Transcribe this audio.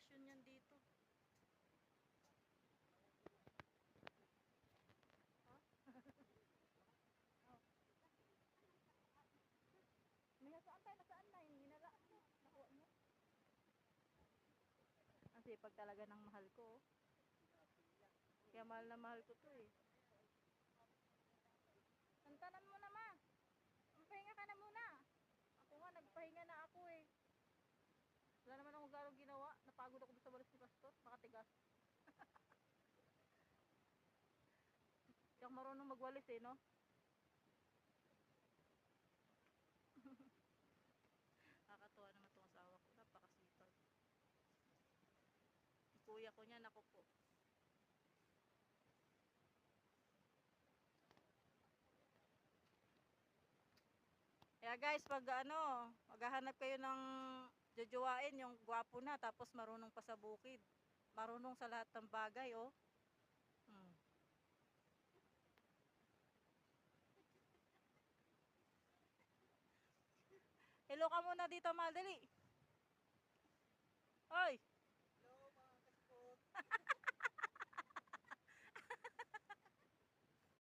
bakasyon yan dito. May nasaan tayo, nasaan na yung ginaraan mo, nakuha mo. Ang sipag talaga ng mahal ko. Kaya mahal na mahal ko to eh. Tantanan mo na, ma. Magpahinga ka na muna. Ako nga, nagpahinga na ako eh. Wala naman akong gano'ng ginawa. Napagod ako sa balis ni Pastor. Makatigas. Hindi ako marunong magwalis eh, no? Nakakatuwa naman itong asawa ko. Napakasipag. Yung kuya ko niyan, ako po. Kaya guys, pag ano, maghahanap kayo ng jojowain, yung gwapo na, tapos marunong pa sa bukid. Marunong sa lahat ng bagay, oh. Hmm. Hello ka muna dito, madali. Hoy! Hello mga kasipot.